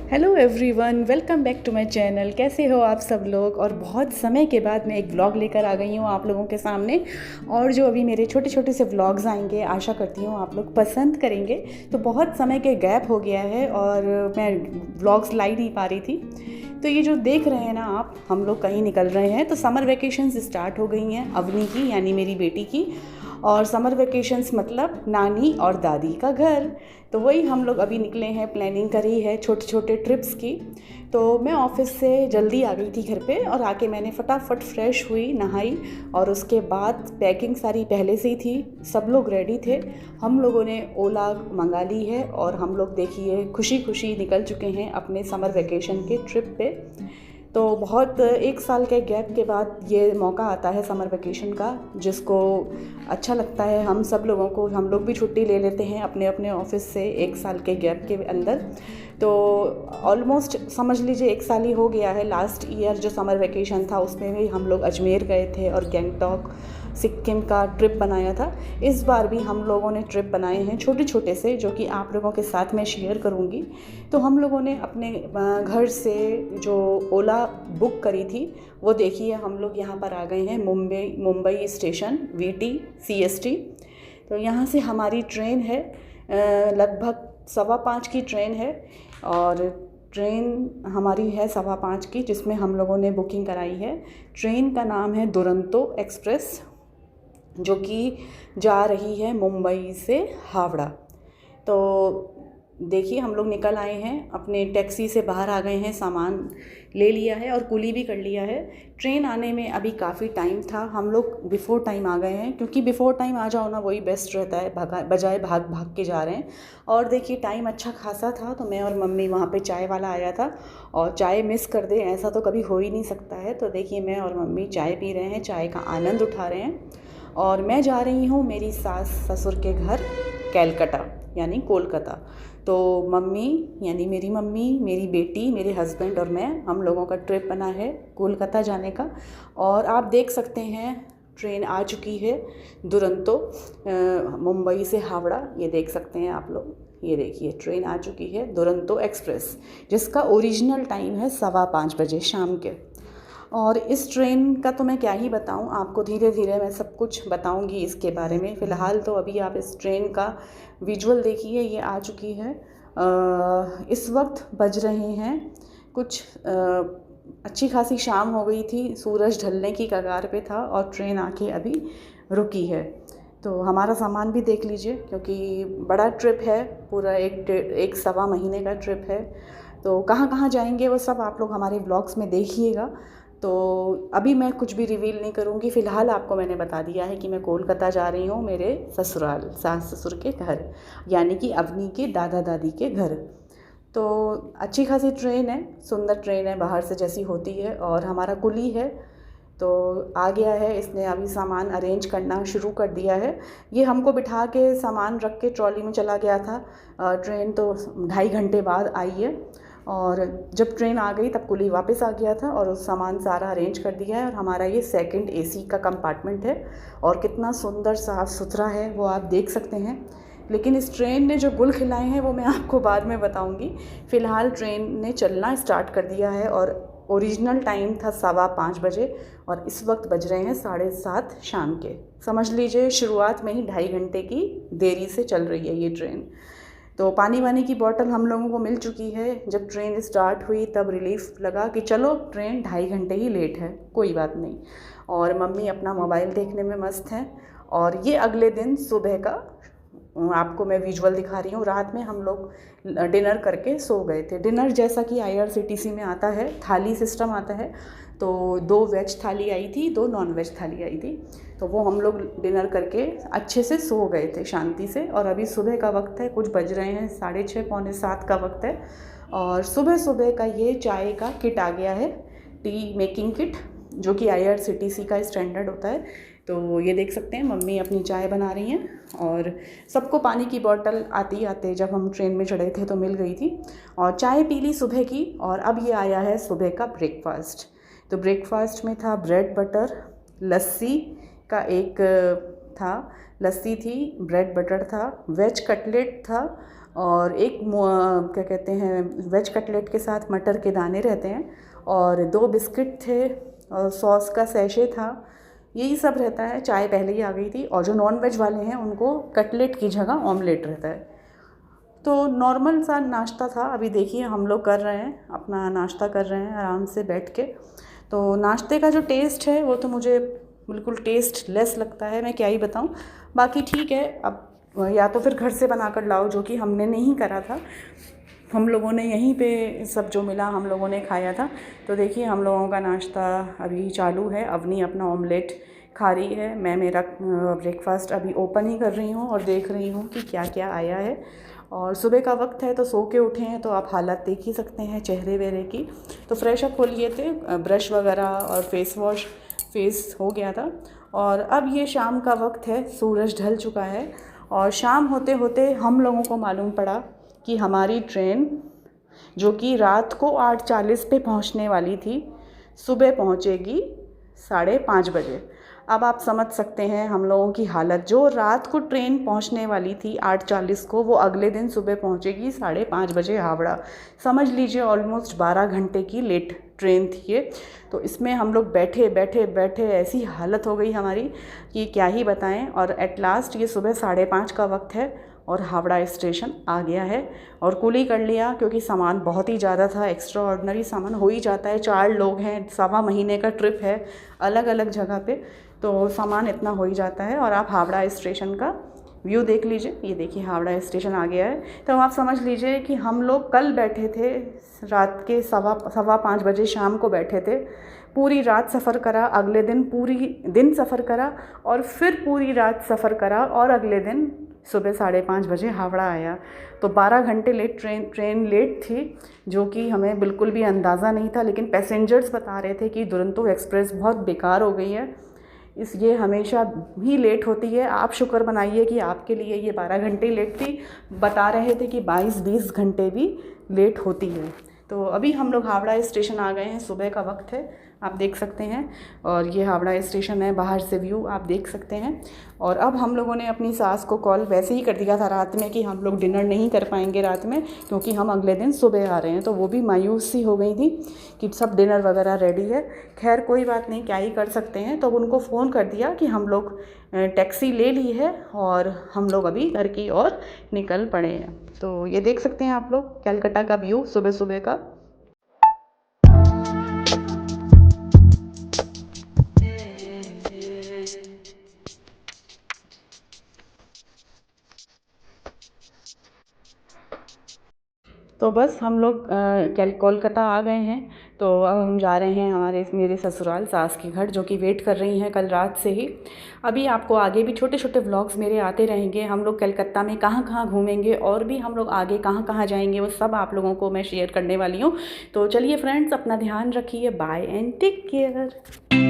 Hello everyone, welcome back to my channel. कैसे हो आप सब लोग। और बहुत समय के बाद मैं एक व्लॉग लेकर आ गई हूँ आप लोगों के सामने। और जो अभी मेरे छोटे छोटे से व्लॉग्स आएंगे, आशा करती हूँ आप लोग पसंद करेंगे। तो बहुत समय के गैप हो गया है और मैं व्लॉग्स ला ही नहीं पा रही थी। तो ये जो देख रहे हैं ना आप, हम लोग कहीं निकल रहे हैं। तो समर वेकेशंस स्टार्ट हो गई हैं अवनी की, यानी मेरी बेटी की। और समर वेकेशंस मतलब नानी और दादी का घर। तो वही हम लोग अभी निकले हैं, प्लानिंग करी है छोटे छोटे ट्रिप्स की। तो मैं ऑफ़िस से जल्दी आ गई थी घर पे, और आके मैंने फटाफट फ्रेश हुई, नहाई। और उसके बाद पैकिंग सारी पहले से ही थी, सब लोग रेडी थे। हम लोगों ने ओला मंगा ली है और हम लोग देखिए खुशी खुशी निकल चुके हैं अपने समर वेकेशन के ट्रिप पे। तो बहुत एक साल के गैप के बाद ये मौका आता है समर वेकेशन का, जिसको अच्छा लगता है हम सब लोगों को। हम लोग भी छुट्टी ले लेते हैं अपने अपने ऑफिस से एक साल के गैप के अंदर। तो ऑलमोस्ट समझ लीजिए एक साल ही हो गया है। लास्ट ईयर जो समर वेकेशन था उसमें भी हम लोग अजमेर गए थे और गैंगटॉक सिक्किम का ट्रिप बनाया था। इस बार भी हम लोगों ने ट्रिप बनाए हैं छोटे छोटे से, जो कि आप लोगों के साथ मैं शेयर करूंगी। तो हम लोगों ने अपने घर से जो ओला बुक करी थी, वो देखिए हम लोग यहाँ पर आ गए हैं मुंबई स्टेशन VT CST। तो यहाँ से हमारी ट्रेन है, लगभग 5:15 की ट्रेन है। और ट्रेन हमारी है 5:15 की, जिसमें हम लोगों ने बुकिंग कराई है। ट्रेन का नाम है दुरंतो एक्सप्रेस, जो कि जा रही है मुंबई से हावड़ा। तो देखिए हम लोग निकल आए हैं, अपने टैक्सी से बाहर आ गए हैं, सामान ले लिया है और कुली भी कर लिया है। ट्रेन आने में अभी काफ़ी टाइम था, हम लोग बिफ़ोर टाइम आ गए हैं, क्योंकि बिफ़ोर टाइम आ जाओ ना वही बेस्ट रहता है, बजाय भाग भाग के जा रहे हैं। और देखिए टाइम अच्छा खासा था, तो मैं और मम्मी, वहाँ पे चाय वाला आया था और चाय मिस कर दे ऐसा तो कभी हो ही नहीं सकता है। तो देखिए मैं और मम्मी चाय पी रहे हैं, चाय का आनंद उठा रहे हैं। और मैं जा रही हूँ मेरी सास ससुर के घर कैलकाटा, यानी कोलकाता। तो मम्मी, यानी मेरी मम्मी, मेरी बेटी, मेरे हस्बैंड और मैं, हम लोगों का ट्रिप बना है कोलकाता जाने का। और आप देख सकते हैं ट्रेन आ चुकी है दुरंतो, मुंबई से हावड़ा। ये देख सकते हैं आप लोग, ये देखिए ट्रेन आ चुकी है दुरंतो एक्सप्रेस, जिसका ओरिजिनल टाइम है 5:15 बजे शाम के। और इस ट्रेन का तो मैं क्या ही बताऊं आपको, धीरे धीरे मैं सब कुछ बताऊंगी इसके बारे में। फ़िलहाल तो अभी आप इस ट्रेन का विजुअल देखिए, ये आ चुकी है। इस वक्त बज रहे हैं कुछ, अच्छी खासी शाम हो गई थी, सूरज ढलने की कगार पे था और ट्रेन आके अभी रुकी है। तो हमारा सामान भी देख लीजिए, क्योंकि बड़ा ट्रिप है, पूरा एक सवा महीने का ट्रिप है। तो कहाँ कहाँ जाएंगे वो सब आप लोग हमारे ब्लॉग्स में देखिएगा। तो अभी मैं कुछ भी रिवील नहीं करूँगी। फ़िलहाल आपको मैंने बता दिया है कि मैं कोलकाता जा रही हूँ, मेरे ससुराल, सास ससुर के घर, यानी कि अवनी के दादा दादी के घर। तो अच्छी खासी ट्रेन है, सुंदर ट्रेन है, बाहर से जैसी होती है। और हमारा कुली है तो आ गया है, इसने अभी सामान अरेंज करना शुरू कर दिया है। ये हमको बिठा के सामान रख के ट्रॉली में चला गया था। ट्रेन तो 2.5 घंटे बाद आई है। और जब ट्रेन आ गई तब कुली वापस आ गया था और उस सामान सारा अरेंज कर दिया है। और हमारा ये सेकंड AC का कंपार्टमेंट है और कितना सुंदर साफ़ सुथरा है वो आप देख सकते हैं। लेकिन इस ट्रेन ने जो गुल खिलाए हैं वो मैं आपको बाद में बताऊंगी। फ़िलहाल ट्रेन ने चलना स्टार्ट कर दिया है और ओरिजिनल टाइम था 5:15 बजे और इस वक्त बज रहे हैं 7:30 शाम के। समझ लीजिए शुरुआत में ही 2.5 घंटे की देरी से चल रही है ये ट्रेन। तो पानी वानी की बोतल हम लोगों को मिल चुकी है। जब ट्रेन स्टार्ट हुई तब रिलीफ लगा कि चलो ट्रेन 2.5 घंटे ही लेट है, कोई बात नहीं। और मम्मी अपना मोबाइल देखने में मस्त हैं। और ये अगले दिन सुबह का आपको मैं विजुअल दिखा रही हूँ। रात में हम लोग डिनर करके सो गए थे। डिनर जैसा कि IRCTC में आता है, थाली सिस्टम आता है। तो 2 वेज थाली आई थी, 2 नॉन वेज थाली आई थी। तो वो हम लोग डिनर करके अच्छे से सो गए थे शांति से। और अभी सुबह का वक्त है, कुछ बज रहे हैं 6:30 पौने 7 का वक्त है। और सुबह सुबह का ये चाय का किट आ गया है, टी मेकिंग किट, जो कि IRCTC का स्टैंडर्ड होता है। तो ये देख सकते हैं मम्मी अपनी चाय बना रही हैं। और सबको पानी की बोतल आते आते जब हम ट्रेन में चढ़े थे तो मिल गई थी। और चाय पी ली सुबह की। और अब ये आया है सुबह का ब्रेकफास्ट। तो ब्रेकफास्ट में था ब्रेड बटर, लस्सी का एक था, लस्सी थी, ब्रेड बटर था, वेज कटलेट था और एक क्या कहते हैं वेज कटलेट के साथ मटर के दाने रहते हैं, और 2 बिस्किट थे, और सॉस का सैशे था, यही सब रहता है। चाय पहले ही आ गई थी, और जो नॉन वेज वाले हैं उनको कटलेट की जगह ऑमलेट रहता है। तो नॉर्मल सा नाश्ता था। अभी देखिए हम लोग कर रहे हैं, अपना नाश्ता कर रहे हैं आराम से बैठ के। तो नाश्ते का जो टेस्ट है वो तो मुझे बिल्कुल टेस्ट लेस लगता है, मैं क्या ही बताऊं। बाकी ठीक है, अब या तो फिर घर से बना कर लाओ, जो कि हमने नहीं करा था। हम लोगों ने यहीं पे सब जो मिला हम लोगों ने खाया था। तो देखिए हम लोगों का नाश्ता अभी चालू है। अवनी अपना ऑमलेट खा रही है, मैं मेरा ब्रेकफास्ट अभी ओपन ही कर रही हूँ और देख रही हूँ कि क्या क्या आया है। और सुबह का वक्त है तो सो के उठे हैं, तो आप हालत देख ही सकते हैं चेहरे वेहरे की। तो फ्रेश अप हो लिए थे, ब्रश वगैरह और फेस वॉश, फेस हो गया था। और अब ये शाम का वक्त है, सूरज ढल चुका है, और शाम होते होते हम लोगों को मालूम पड़ा कि हमारी ट्रेन, जो कि रात को 8:40 पे पहुंचने वाली थी, सुबह पहुंचेगी 5:30 बजे। अब आप समझ सकते हैं हम लोगों की हालत। जो रात को ट्रेन पहुंचने वाली थी 8:40 को, वो अगले दिन सुबह पहुंचेगी 5:30 बजे हावड़ा। समझ लीजिए ऑलमोस्ट 12 घंटे की लेट ट्रेन थी ये। तो इसमें हम लोग बैठे बैठे बैठे ऐसी हालत हो गई हमारी कि क्या ही बताएं। और एट लास्ट ये सुबह 5:30 का वक्त है और हावड़ा स्टेशन आ गया है। और कूली कर लिया, क्योंकि सामान बहुत ही ज़्यादा था, एक्स्ट्रा ऑर्डनरी सामान हो ही जाता है। 4 लोग हैं, 1.25 महीने का ट्रिप है अलग अलग जगह पे, तो सामान इतना हो ही जाता है। और आप हावड़ा स्टेशन का व्यू देख लीजिए, ये देखिए हावड़ा स्टेशन आ गया है। तो आप समझ लीजिए कि हम लोग कल बैठे थे रात के 5:15 बजे शाम को बैठे थे, पूरी रात सफ़र करा, अगले दिन पूरी दिन सफ़र करा, और फिर पूरी रात सफ़र करा, और अगले दिन सुबह 5:30 बजे हावड़ा आया। तो 12 घंटे लेट ट्रेन लेट थी, जो कि हमें बिल्कुल भी अंदाज़ा नहीं था। लेकिन पैसेंजर्स बता रहे थे कि दुरंतो एक्सप्रेस बहुत बेकार हो गई है, ये हमेशा ही लेट होती है। आप शुक्र मनाइए कि आपके लिए ये 12 घंटे लेट थी। बता रहे थे कि 22-20 घंटे भी लेट होती है। तो अभी हम लोग हावड़ा स्टेशन आ गए हैं, सुबह का वक्त है, आप देख सकते हैं। और ये हावड़ा स्टेशन है, बाहर से व्यू आप देख सकते हैं। और अब हम लोगों ने अपनी सास को कॉल वैसे ही कर दिया था रात में कि हम लोग डिनर नहीं कर पाएंगे रात में, क्योंकि हम अगले दिन सुबह आ रहे हैं। तो वो भी मायूस सी हो गई थी कि सब डिनर वगैरह रेडी है। खैर कोई बात नहीं, क्या ही कर सकते हैं। तो उनको फ़ोन कर दिया कि हम लोग टैक्सी ले ली है और हम लोग अभी घर की ओर निकल पड़े हैं। तो ये देख सकते हैं आप लोग कलकत्ता का व्यू सुबह सुबह का। तो बस हम लोग कोलकाता आ गए हैं। तो अब हम जा रहे हैं मेरे ससुराल सास के घर, जो कि वेट कर रही हैं कल रात से ही। अभी आपको आगे भी छोटे छोटे व्लॉग्स मेरे आते रहेंगे। हम लोग कलकत्ता में कहाँ कहाँ घूमेंगे, और भी हम लोग आगे कहाँ कहाँ जाएंगे, वो सब आप लोगों को मैं शेयर करने वाली हूँ। तो चलिए फ्रेंड्स, अपना ध्यान रखिए, बाय एंड टेक केयर।